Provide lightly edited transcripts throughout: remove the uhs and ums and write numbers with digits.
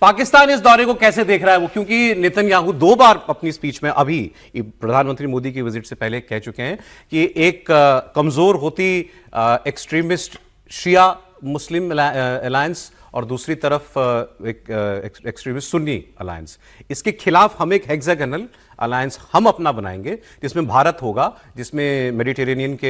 पाकिस्तान इस दौरे को कैसे देख रहा है वो, क्योंकि नेतन्याहू 2 बार अपनी स्पीच में अभी प्रधानमंत्री मोदी की विजिट से पहले कह चुके हैं कि एक कमजोर होती एक्सट्रीमिस्ट शिया मुस्लिम अलायंस और दूसरी तरफ एक एक्सट्रीमिस्ट सुन्नी अलायंस, इसके खिलाफ हम एक हेक्सागोनल अलायंस हम अपना बनाएंगे जिसमें भारत होगा, जिसमें मेडिटेरेनियन के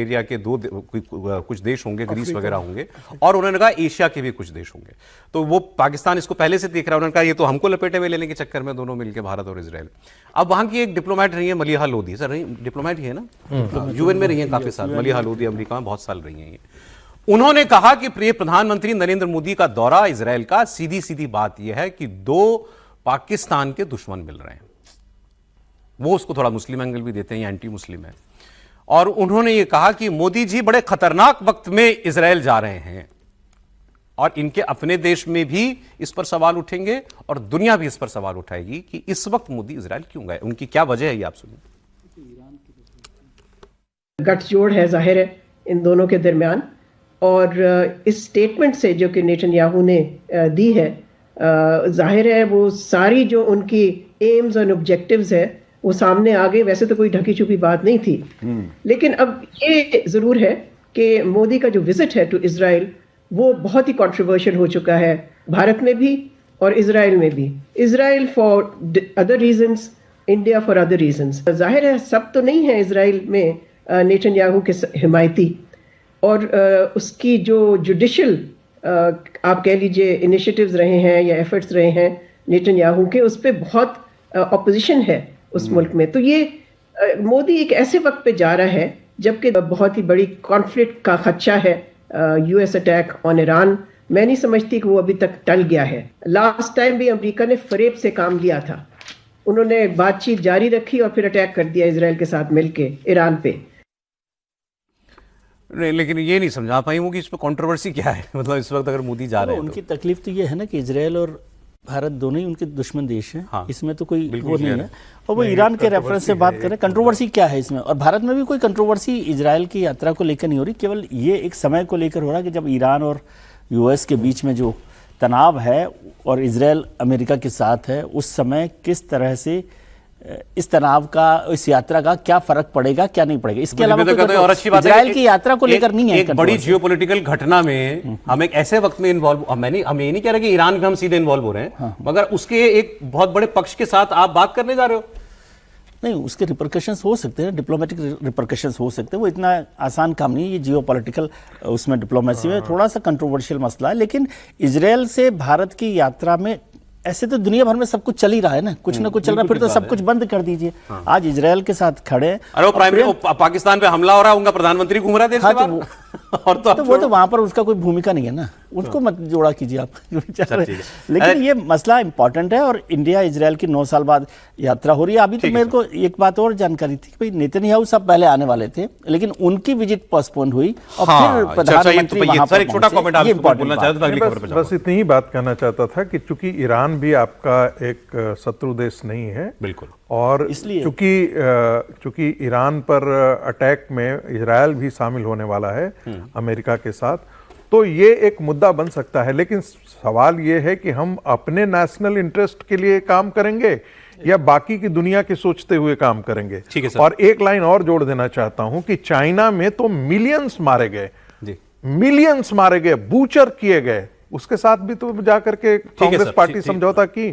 एरिया के कुछ देश होंगे, ग्रीस वगैरह होंगे, और उन्होंने कहा एशिया के भी कुछ देश होंगे। तो वो पाकिस्तान इसको पहले से देख रहा है। उन्होंने कहा ये तो हमको लपेटे में लेने के चक्कर में दोनों मिलकर, भारत और इजराइल। अब वहां की एक डिप्लोमेट रही है मलिहा लोधी, सर डिप्लोमेट ही है ना, यूएन में रही है काफी साल, मलिहा लोधी अमेरिका में बहुत साल रही है। उन्होंने कहा कि प्रिय प्रधानमंत्री नरेंद्र मोदी का दौरा इजराइल का सीधी सीधी बात यह है कि 2 पाकिस्तान के दुश्मन मिल रहे हैं। वो उसको थोड़ा मुस्लिम एंगल भी देते हैं, ये एंटी मुस्लिम है। और उन्होंने ये कहा कि मोदी जी बड़े खतरनाक वक्त में इजराइल जा रहे हैं और इनके अपने देश में भी इस पर सवाल उठेंगे और दुनिया भी इस पर सवाल उठाएगी कि इस वक्त मोदी इजराइल क्यों गए, उनकी क्या वजह है, ये आप सुनिए। गठजोड़ है, जाहिर है इन दोनों के दरमियान, और इस स्टेटमेंट से जो कि नेतन्याहू ने दी है, जाहिर है वो सारी जो उनकी एम्स और ऑब्जेक्टिव्स है वो सामने आ गए। वैसे तो कोई ढकी छुपी बात नहीं थी, लेकिन अब ये जरूर है कि मोदी का जो विजिट है टू इजराइल वो बहुत ही कंट्रोवर्शियल हो चुका है, भारत में भी और इजराइल में भी। Israel for other reasons, India for other reasons. जाहिर है सब तो नहीं है इजराइल में नेतन्याहू के हिमायती, और उसकी जो जुडिशल आप कह लीजिए इनिशिएटिव्स रहे हैं या एफर्ट्स रहे हैं नेतन्याहू के, उस पर बहुत ऑपोजिशन है उस मुल्क में। तो ये मोदी एक ऐसे वक्त पे जा रहा है जबकि बहुत ही बड़ी कॉन्फ्लिक्ट का खदशा है, यूएस अटैक ऑन ईरान। मैं नहीं समझती कि वो अभी तक टल गया है। लास्ट टाइम भी अमेरिका ने फरेब से काम लिया था, उन्होंने बातचीत जारी रखी और फिर अटैक कर दिया इजराइल के साथ मिलके ईरान पे। नहीं, लेकिन ये नहीं समझा पाई वो कि इस पर कंट्रोवर्सी क्या है, मतलब इस वक्त अगर मोदी जा रहे हैं उनकी तकलीफ तो ये है ना कि इजराइल और भारत दोनों ही उनके दुश्मन देश हैं। हाँ, इसमें तो कोई वो नहीं है। और वो ईरान के रेफरेंस से बात करें, कंट्रोवर्सी क्या है इसमें? और भारत में भी कोई कंट्रोवर्सी इजराइल की यात्रा को लेकर नहीं हो रही, केवल ये एक समय को लेकर हो रहा है कि जब ईरान और यूएस के बीच में जो तनाव है और इजराइल अमेरिका के साथ है, उस समय किस तरह से इस तनाव का, इस यात्रा का क्या फर्क पड़ेगा, क्या नहीं पड़ेगा। इसके अलावा और अच्छी बात है इजराइल की यात्रा को लेकर नहीं है। एक बड़ी जियोपॉलिटिकल घटना में हम एक ऐसे वक्त में इन्वॉल्व, हम ये नहीं कह रहे कि ईरान में हम सीधे इन्वॉल्व हो रहे हैं, मगर उसके एक बहुत बड़े पक्ष के साथ आप बात करने जा रहे हो। नहीं, उसके रिपरकशंस हो सकते हैं, डिप्लोमेटिक रिपरकशंस हो सकते हैं, वो इतना आसान काम नहीं है। ये जियोपॉलिटिकल उसमें डिप्लोमेसी में थोड़ा सा कंट्रोवर्शियल मसला है। लेकिन इजराइल से भारत की यात्रा में ऐसे तो दुनिया भर में सब कुछ चल ही रहा है ना, कुछ ना कुछ चल रहा है, फिर तो सब कुछ बंद कर दीजिए। आज इजराइल के साथ खड़े, अरे वो पाकिस्तान पे हमला हो रहा है, उनका प्रधानमंत्री घूम रहा है देश के बाहर। और तो वो तो वहां पर उसका कोई भूमिका नहीं है ना, उसको मत जोड़ा कीजिए आप। लेकिन ये मसला इंपॉर्टेंट है और इंडिया इजराइल की 9 साल बाद यात्रा हो रही है। अभी तो मेरे को एक बात और जानकारी थी कि भाई नेतन्याहू सब पहले आने वाले थे, लेकिन उनकी विजिट पोस्टपोन हुई और फिर प्रधानमंत्री वहां पर। एक छोटा कमेंट आप बोलना चाहते थे, अगली खबर पे बस इतनी ही बात कहना चाहता था कि चूंकि ईरान भी आपका एक शत्रु देश नहीं है, बिल्कुल, और इसलिए चूंकि ईरान पर अटैक में इजराइल भी शामिल होने वाला है अमेरिका के साथ, तो ये एक मुद्दा बन सकता है। लेकिन सवाल ये है कि हम अपने नेशनल इंटरेस्ट के लिए काम करेंगे या बाकी की दुनिया के सोचते हुए काम करेंगे। ठीक है सर। और एक लाइन और जोड़ देना चाहता हूं कि चाइना में तो मिलियंस मारे गए, मिलियंस मारे गए, बूचर किए गए, उसके साथ भी तो जाकर के कांग्रेस पार्टी समझौता की।